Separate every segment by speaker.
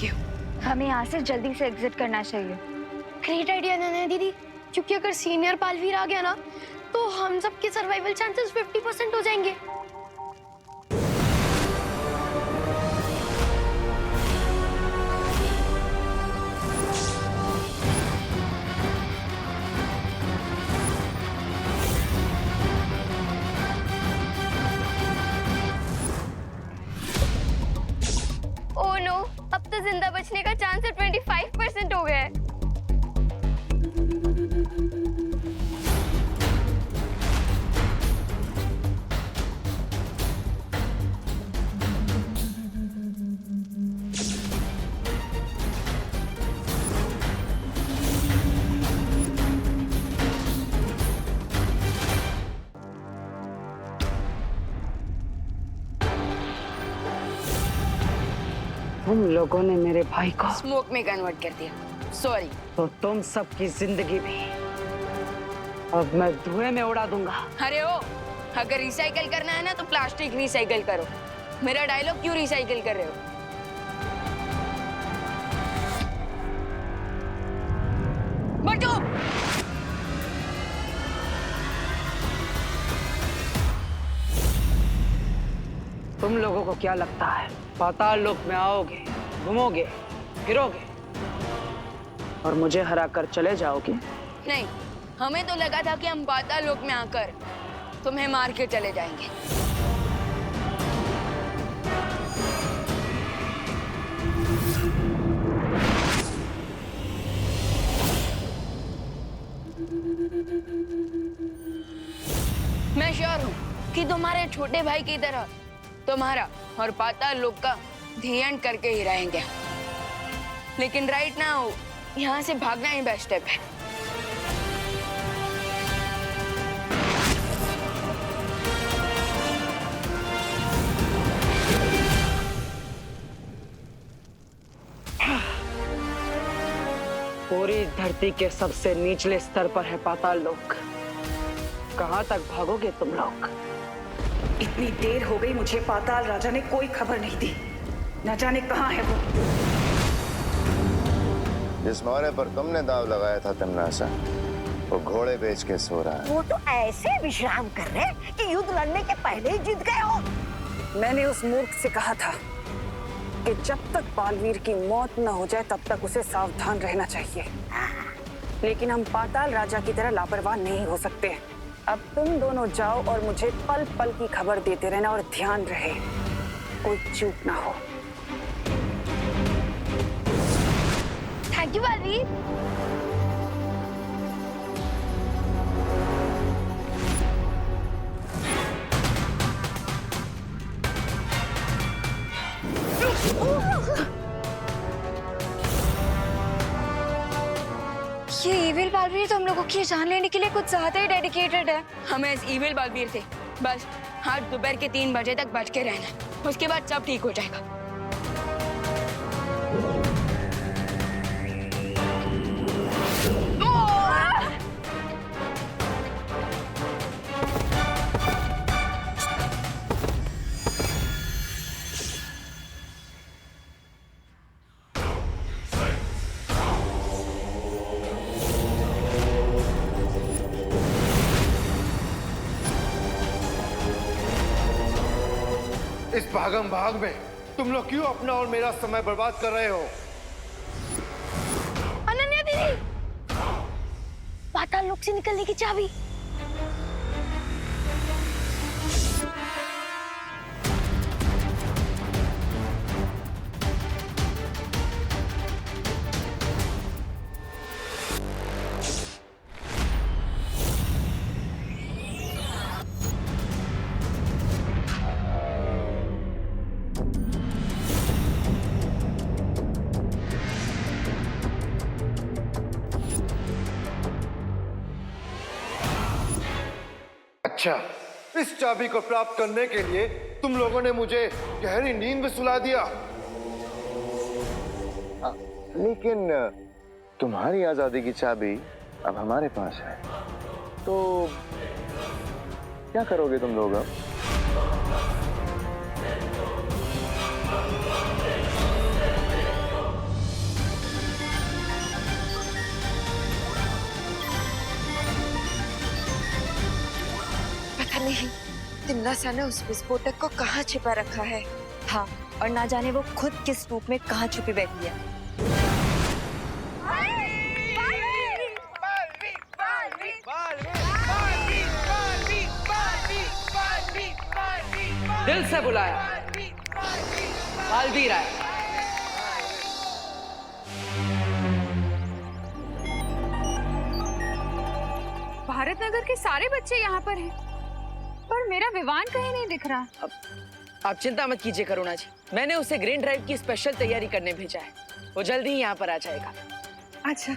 Speaker 1: Thank you.
Speaker 2: हमें यहाँ से जल्दी से एग्जिट करना चाहिए।
Speaker 3: ग्रेट आइडिया नैना दीदी, क्योंकि अगर सीनियर पालवीर आ गया ना तो हम सबके सर्वाइवल चांसेस 50% हो जाएंगे। ओह नो, अब तो जिंदा बचने का चांस 25% हो गया है।
Speaker 4: तुम लोगों ने मेरे भाई को
Speaker 1: स्मोक में कन्वर्ट कर दिया, सॉरी।
Speaker 4: तो तुम सबकी जिंदगी भी अब मैं धुएं में उड़ा दूंगा।
Speaker 1: अरे ओ, अगर रिसाइकल करना है ना तो प्लास्टिक रिसाइकल करो। मेरा डायलॉग क्यों रिसाइकल कर रहे हो? बटू!
Speaker 4: तुम लोगों को क्या लगता है पाताल लोक में आओगे, घूमोगे, फिरोगे और मुझे हरा कर चले जाओगे?
Speaker 1: नहीं, हमें तो लगा था कि हम पाताल लोक में आकर तुम्हें मार के चले जाएंगे। मैं श्योर हूँ कि तुम्हारे छोटे भाई की तरह तुम्हारा और पाताल लोक का ध्यान करके ही रहेंगे। लेकिन राइट नाउ यहाँ से भागना ही बेस्ट स्टेप है।
Speaker 4: पूरी धरती के सबसे निचले स्तर पर है पाताल लोक। कहाँ तक भागोगे तुम लोग?
Speaker 5: इतनी देर हो गई, मुझे पाताल राजा ने कोई खबर नहीं दी। न जाने कहाँ है वो।
Speaker 6: जिस मोहरे पर तुमने दाव लगाया था तमनासा, वो घोड़े बेच के सो रहा है।
Speaker 7: वो तो ऐसे विश्राम कर रहे कि युद्ध लड़ने के पहले ही जीत गए हो।
Speaker 5: मैंने उस मूर्ख से कहा था कि जब तक बालवीर की मौत न हो जाए तब तक उसे सावधान रहना चाहिए। लेकिन हम पाताल राजा की तरह लापरवाह नहीं हो सकते। अब तुम दोनों जाओ और मुझे पल पल की खबर देते रहना, और ध्यान रहे कोई चूक ना हो।
Speaker 3: Thank you Baalveer.
Speaker 2: ये इविल बालवीर तो हम लोगों की जान लेने के लिए कुछ ज्यादा ही डेडिकेटेड है।
Speaker 1: हमें इस इविल बालवीर से बस आज दोपहर के 3 बजे तक बच के रहना, उसके बाद सब ठीक हो जाएगा।
Speaker 8: इस भागम भाग में तुम लोग क्यों अपना और मेरा समय बर्बाद कर रहे हो?
Speaker 3: अनन्या दीदी, पाताल लोक से निकलने की चाबी।
Speaker 8: अच्छा, इस चाबी को प्राप्त करने के लिए तुम लोगों ने मुझे गहरी नींद में सुला दिया।
Speaker 6: लेकिन तुम्हारी आजादी की चाबी अब हमारे पास है, तो क्या करोगे तुम लोग अब?
Speaker 2: अन्नासा ने उस विस्फोटक को कहाँ छिपा रखा है। हाँ, और ना जाने वो खुद किस रूप में कहाँ छुपी बैठी है।
Speaker 4: दिल से बुलाया, बालवीर आया।
Speaker 2: भारत नगर के सारे बच्चे यहाँ पर हैं, पर मेरा विवान कहीं नहीं दिख रहा।
Speaker 4: आप चिंता मत कीजिए करुणा जी, मैंने उसे ग्रीन ड्राइव की स्पेशल तैयारी करने भेजा है। वो जल्दी ही यहाँ पर आ जाएगा।
Speaker 2: अच्छा,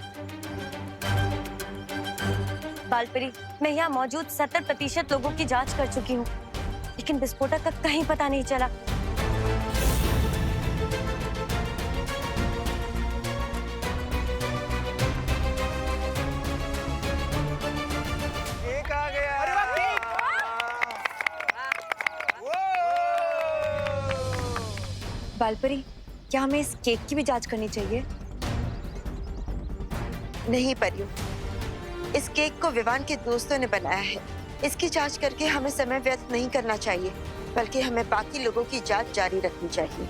Speaker 9: बालपरी, मैं यहाँ मौजूद 70% लोगों की जांच कर चुकी हूँ, लेकिन विस्फोटक का कहीं पता नहीं चला। बालपरी, क्या हमें इस केक की भी जांच करनी चाहिए?
Speaker 2: नहीं परियो, इस केक को विवान के दोस्तों ने बनाया है। इसकी जांच करके हमें समय व्यर्थ नहीं करना चाहिए, बल्कि हमें बाकी लोगों की जांच जारी रखनी चाहिए।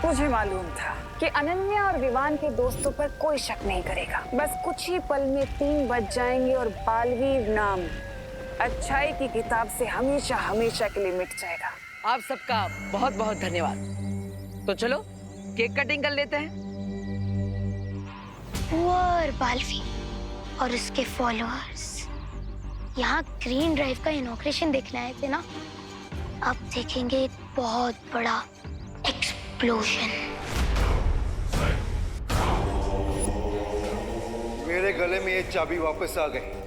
Speaker 5: मुझे मालूम था कि अनन्या और विवान के दोस्तों पर कोई शक नहीं करेगा। बस कुछ ही पल में 3 बज जाएंगे और बालवीर नाम अच्छाई की किताब से हमेशा हमेशा के लिए मिट जाएगा।
Speaker 4: आप सबका बहुत बहुत धन्यवाद। तो चलो केक कटिंग कर लेते हैं।
Speaker 3: और बालवीर और उसके फॉलोअर्स यहाँ ग्रीन ड्राइव का इनॉग्रेशन देखने आए थे ना, अब देखेंगे एक बहुत बड़ा एक्सप्लोजन।
Speaker 8: मेरे गले में ये चाबी वापस आ गई।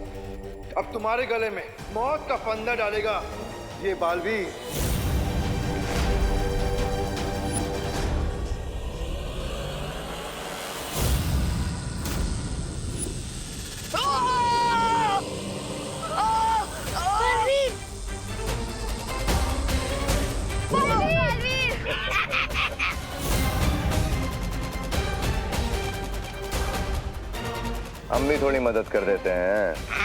Speaker 8: अब तुम्हारे गले में मौत का फंदा डालेगा ये बालवीर।
Speaker 6: हम भी थोड़ी मदद कर देते हैं।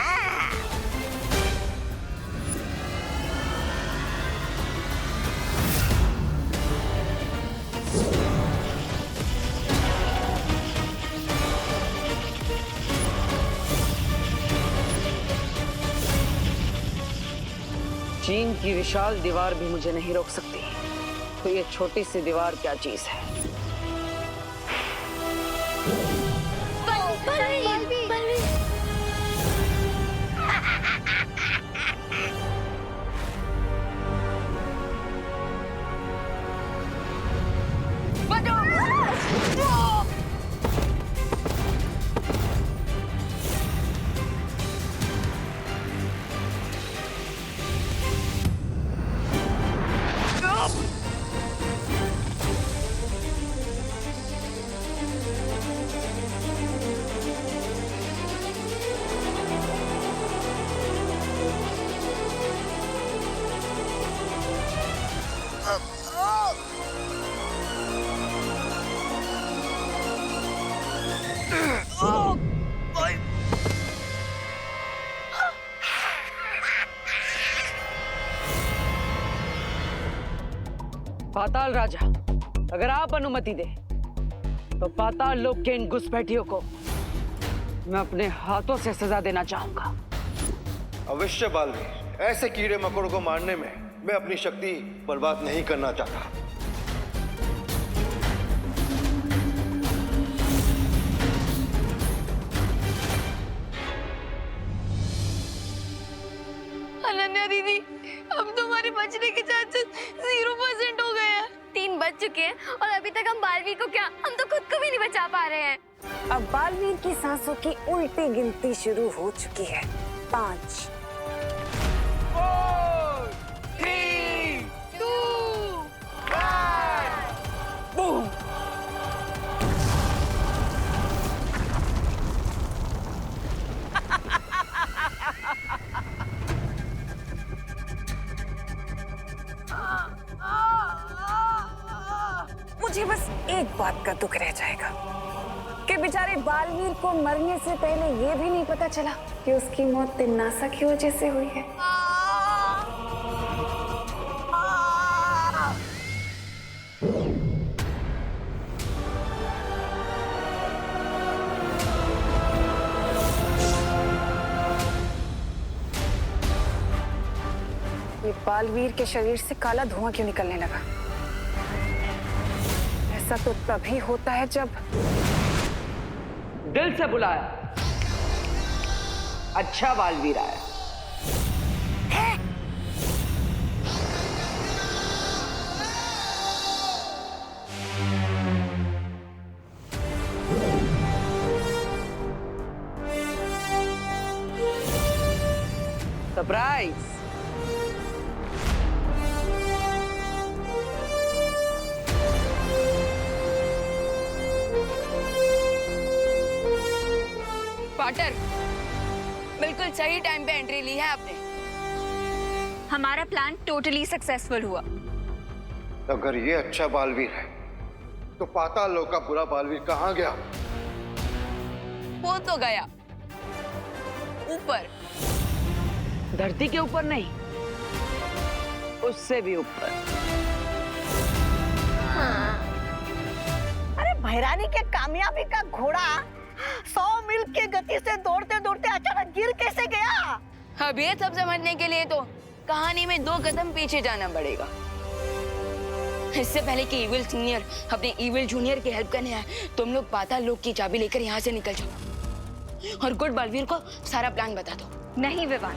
Speaker 4: चीन की विशाल दीवार भी मुझे नहीं रोक सकती, तो ये छोटी सी दीवार क्या चीज है। पाताल राजा, अगर आप अनुमति दे तो पाताल लोक के इन घुसपैठियों को मैं अपने हाथों से सजा देना चाहूंगा।
Speaker 8: अवश्य बालवीर, ऐसे कीड़े मकोड़ों को मारने में मैं अपनी शक्ति बर्बाद नहीं करना चाहता।
Speaker 1: अनन्या दीदी, अब तुम्हारे बचने के चांसेस 0% हो गए हैं।
Speaker 3: 3 बज चुके हैं और अभी तक हम बालवीर को क्या, हम तो खुद को भी नहीं बचा पा रहे हैं।
Speaker 5: अब बालवीर की सांसों की उल्टी गिनती शुरू हो चुकी है। 5
Speaker 4: 4 3 2 1 बूम।
Speaker 5: मुझे बस एक बात का दुख रह जाएगा कि बेचारे बालवीर को मरने से पहले ये भी नहीं पता चला कि उसकी मौत तिम्नासा की वजह से हुई है। ये बालवीर के शरीर से काला धुआं क्यों निकलने लगा? ऐसा तो तभी होता है जब
Speaker 4: दिल से बुलाया, अच्छा बालवीर आया। सरप्राइज।
Speaker 1: पार्टनर, बिल्कुल सही टाइम पे एंट्री ली है आपने।
Speaker 9: हमारा प्लान टोटली सक्सेसफुल हुआ।
Speaker 8: अगर ये अच्छा बालवीर है तो पाताल लोक का बुरा बालवीर कहाँ गया?
Speaker 1: वो तो गया ऊपर।
Speaker 4: धरती के ऊपर नहीं, उससे भी ऊपर।
Speaker 7: अरे भैरानी के कामयाबी का घोड़ा 100 मील की गति से दौड़ते दौड़ते अचानक गिर कैसे गया?
Speaker 1: अब ये सब समझने के लिए तो कहानी में 2 कदम पीछे जाना पड़ेगा। इससे पहले कि इविल सीनियर अपने इविल जूनियर की हेल्प करने आए, तुम लोग पाताल लोक की चाबी लेकर यहाँ से निकल जाओ और गुड बालवीर को सारा प्लान बता दो।
Speaker 9: नहीं विवान,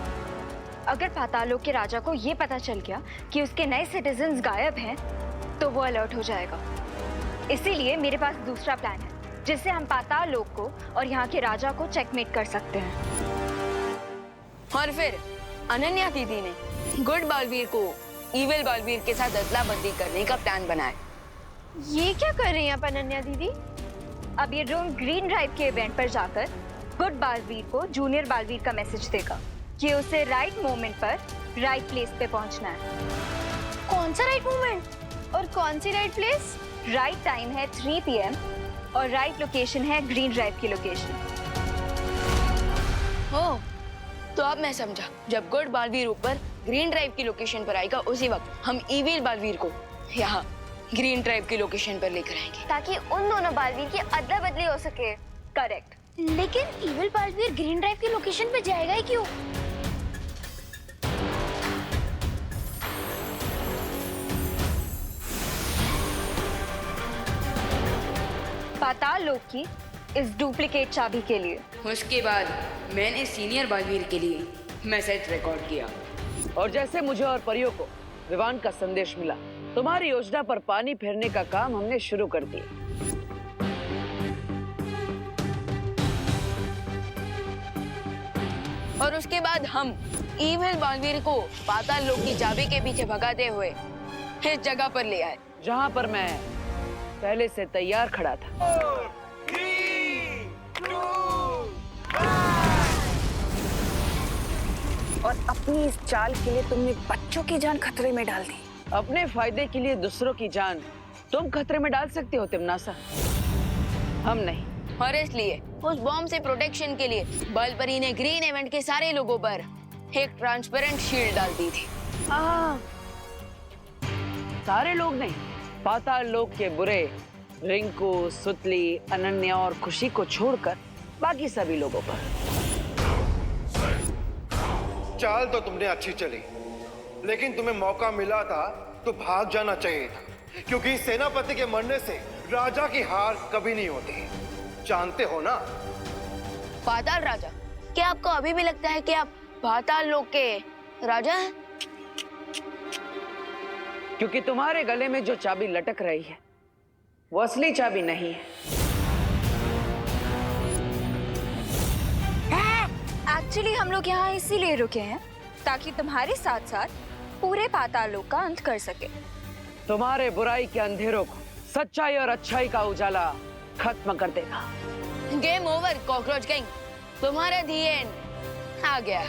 Speaker 9: अगर पाताल लोक के राजा को ये पता चल गया कि उसके नए सिटीजन्स गायब हैं, तो वो अलर्ट हो जाएगा। इसीलिए मेरे पास दूसरा प्लान है जिससे हम पाताल लोक को और यहाँ के राजा को चेकमेट कर सकते हैं।
Speaker 1: और फिर अनन्या दीदी ने गुड बालवीर को इविल बालवीर के साथ अदला बदली करने का प्लान बनाया।
Speaker 9: ये क्या कर रही हैं आप अनन्या दीदी? अब ये ड्रोन ग्रीन ड्राइव के इवेंट पर जाकर गुड बालवीर को जूनियर बालवीर का मैसेज देगा कि उसे राइट मोमेंट पर राइट प्लेस पे पहुंचना है। कौन सा राइट मोमेंट और कौन सी राइट प्लेस? राइट टाइम है 3 PM और राइट लोकेशन है ग्रीन ड्राइव की लोकेशन।
Speaker 1: ओह, तो अब मैं समझा। जब गुड बालवीर ऊपर ग्रीन ड्राइव की लोकेशन पर आएगा, उसी वक्त हम इविल बालवीर को यहाँ ग्रीन ड्राइव की लोकेशन पर लेकर आएंगे,
Speaker 9: ताकि उन दोनों बालवीर की अदला बदली हो सके। करेक्ट।
Speaker 3: लेकिन इविल बालवीर ग्रीन ड्राइव की लोकेशन पे जाएगा ही क्यों?
Speaker 9: पाताल लोक की इस डुप्लीकेट चाबी के लिए।
Speaker 1: उसके बाद मैंने सीनियर बालवीर के लिए मैसेज रिकॉर्ड किया।
Speaker 4: और जैसे मुझे और परियों को विवान का संदेश मिला, तुम्हारी योजना पर पानी फेरने का काम हमने शुरू कर दिया।
Speaker 1: और उसके बाद हम इविल बालवीर को पाताल लोक की चाबी के पीछे भगाते हुए इस जगह पर ले आए,
Speaker 4: जहां पर मैं पहले से तैयार खड़ा था।
Speaker 5: और अपनी इस चाल के लिए तुमने बच्चों की जान खतरे में डाल दी।
Speaker 4: अपने फायदे के लिए दूसरों की जान तुम खतरे में डाल सकते हो तिम्नासा, हम नहीं।
Speaker 1: और इसलिए उस बॉम्ब से प्रोटेक्शन के लिए बलपरी ने ग्रीन इवेंट के सारे लोगों पर एक ट्रांसपेरेंट शील्ड डाल दी थी।
Speaker 4: सारे लोग नहीं, पाताल लोक के बुरे रिंकू, सुतली, अनन्या और खुशी को छोड़कर बाकी सभी लोगों पर।
Speaker 8: चाल तो तुमने अच्छी चली, लेकिन तुम्हें मौका मिला था तो भाग जाना चाहिए था, क्योंकि सेनापति के मरने से राजा की हार कभी नहीं होती, जानते हो ना?
Speaker 1: पाताल राजा, क्या आपको अभी भी लगता है कि आप पाताल लोक के राजा हैं?
Speaker 4: क्योंकि तुम्हारे गले में जो चाबी लटक रही है वो असली चाबी नहीं है।
Speaker 9: एक्चुअली हम लोग यहाँ इसीलिए रुके हैं ताकि तुम्हारे साथ साथ पूरे पाताल लोक का अंत कर सके।
Speaker 4: तुम्हारे बुराई के अंधेरों को सच्चाई और अच्छाई का उजाला खत्म कर देगा।
Speaker 1: गेम ओवर कॉकरोच गैंग, तुम्हारा दी एंड आ गया।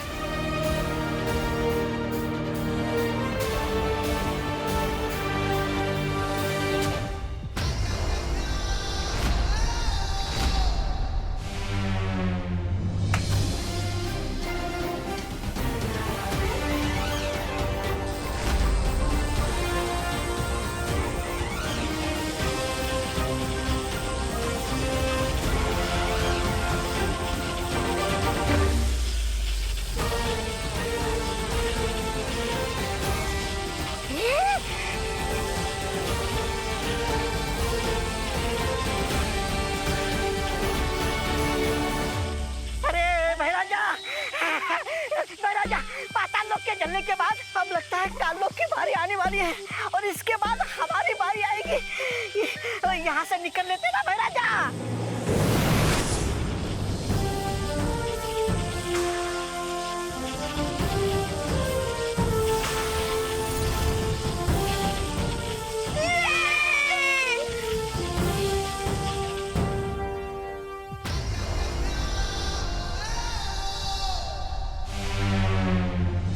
Speaker 7: और इसके बाद हमारी बारी आएगी। यहाँ से निकल लेते ना भाई राजा।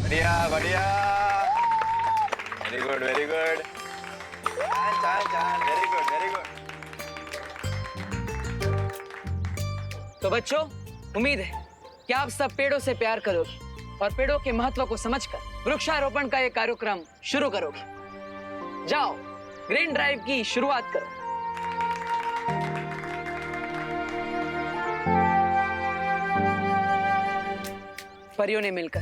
Speaker 10: बढ़िया बढ़िया, वेरी गुड वेरी गुड, चाल चाल, वेरी गुड वेरी गुड।
Speaker 4: तो बच्चों, उम्मीद है कि आप सब पेड़ों से प्यार करोगे और पेड़ों के महत्व को समझकर वृक्षारोपण का ये कार्यक्रम शुरू करोगे। जाओ, ग्रीन ड्राइव की शुरुआत करो। परियों ने मिलकर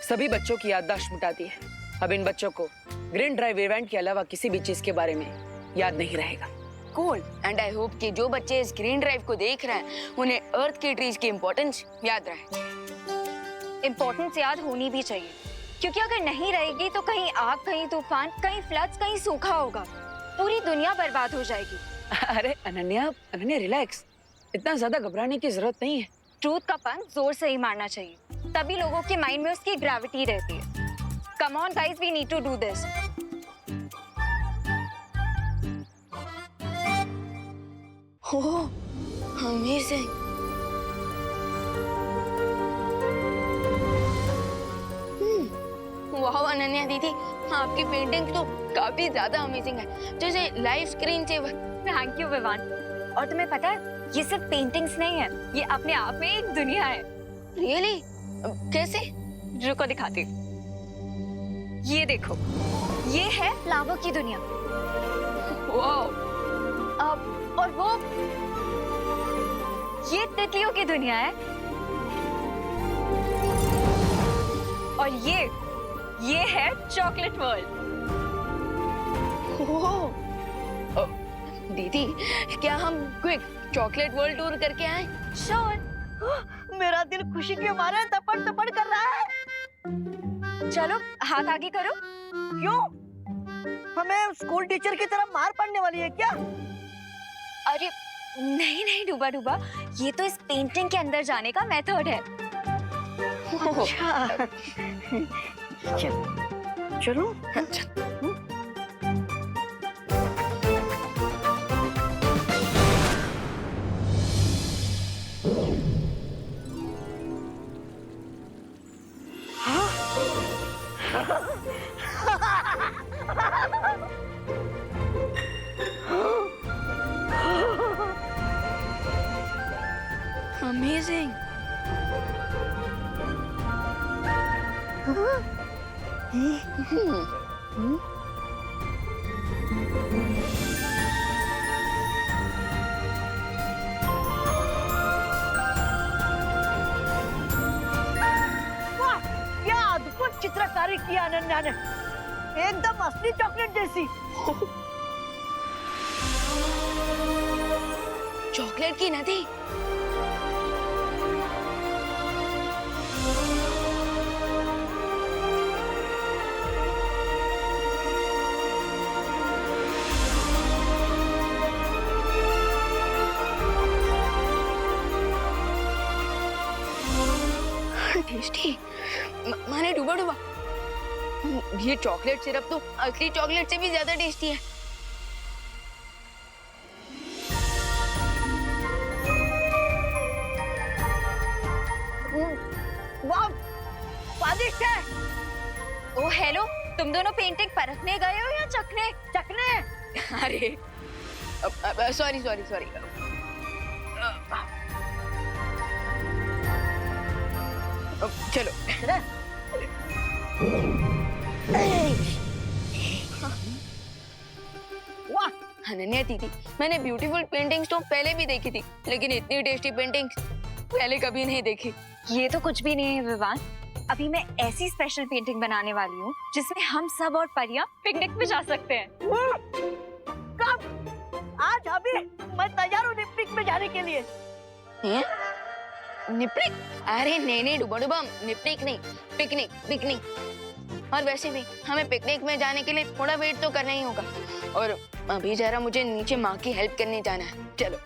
Speaker 4: सभी बच्चों की याददाश्त मिटा दी है। अब इन बच्चों को ग्रीन ड्राइव इवेंट के अलावा किसी भी चीज के बारे में याद नहीं रहेगा।
Speaker 1: कूल, एंड आई होप कि जो बच्चे इस ग्रीन ड्राइव को देख रहे हैं उन्हें अर्थ के ट्रीज की इम्पोर्टेंस याद रहे।
Speaker 9: इम्पोर्टेंस याद होनी भी चाहिए, क्योंकि अगर नहीं रहेगी तो कहीं आग, कहीं तूफान, कहीं फ्लड्स, कहीं सूखा होगा, पूरी दुनिया बर्बाद हो जाएगी।
Speaker 4: अरे अनन्या, रिलैक्स, इतना ज्यादा घबराने की जरूरत नहीं है।
Speaker 9: ट्रूथ का पंख जोर से ही मारना चाहिए, तभी लोगों के माइंड में उसकी ग्रेविटी रहती है। Come on guys, we need to do this.
Speaker 1: Oh, amazing. वाह अनन्या दीदी, आपकी पेंटिंग तो काफी ज्यादा अमेजिंग है, जैसे live screen saver.
Speaker 9: Thank you Vivaan. और तुम्हें पता है, ये सिर्फ पेंटिंग्स नहीं है, ये अपने आप में एक दुनिया है।
Speaker 1: रियली? कैसे?
Speaker 9: रुको दिखाती हूँ। ये देखो, ये है फ्लावर की दुनिया।
Speaker 1: वाह।
Speaker 9: और वो ये तितलियों की दुनिया है। और ये है चॉकलेट वर्ल्ड।
Speaker 1: दीदी, क्या हम क्विक चॉकलेट वर्ल्ड टूर करके आए?
Speaker 9: श्योर।
Speaker 7: मेरा दिल खुशी के मारे तपड़ तपड़ कर रहा है।
Speaker 9: चलो हाथ आगे करो।
Speaker 7: क्यों? हमें स्कूल टीचर की तरह मार पड़ने वाली है क्या?
Speaker 9: अरे नहीं नहीं डूबा डूबा, ये तो इस पेंटिंग के अंदर जाने का मेथड है।
Speaker 7: अच्छा। चलो।
Speaker 1: Amazing.
Speaker 7: वाह, क्या अद्भुत चित्रकारी की अनन्या ने, एकदम असली चॉकलेट जैसी।
Speaker 1: चॉकलेट की नदी। टेस्टी। माने डूबा डूबा, ये चॉकलेट सिरप तो असली चॉकलेट से भी ज्यादा टेस्टी है।
Speaker 7: वाह, स्वादिष्ट है।
Speaker 9: ओ हेलो, तुम दोनों पेंटिंग परखने गए हो या चखने?
Speaker 7: चखने।
Speaker 1: अरे सॉरी सॉरी सॉरी। चलो।
Speaker 7: वाह
Speaker 1: अनन्या दीदी, मैंने ब्यूटीफुल पेंटिंग्स तो पहले भी देखी थी, लेकिन इतनी टेस्टी पेंटिंग्स पहले कभी नहीं देखी।
Speaker 9: ये तो कुछ भी नहीं है विवान, अभी मैं ऐसी स्पेशल पेंटिंग बनाने वाली हूँ जिसमें हम सब और परियां पिकनिक पे जा सकते हैं।
Speaker 7: कब? आज अभी मैं तैयार हूँ पिकनिक में जाने के लिए।
Speaker 1: निपनिक? अरे नहीं नहीं डुबा डुबा, निपनिक नहीं, पिकनिक पिकनिक। और वैसे भी हमें पिकनिक में जाने के लिए थोड़ा वेट तो करना ही होगा। और अभी जरा मुझे नीचे माँ की हेल्प करने जाना है। चलो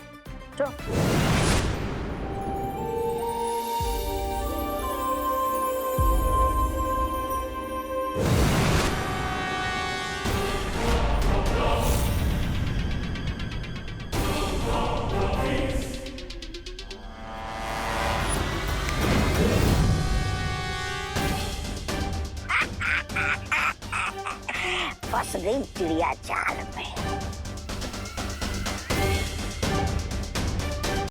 Speaker 7: फंस गई चिड़िया जाल में।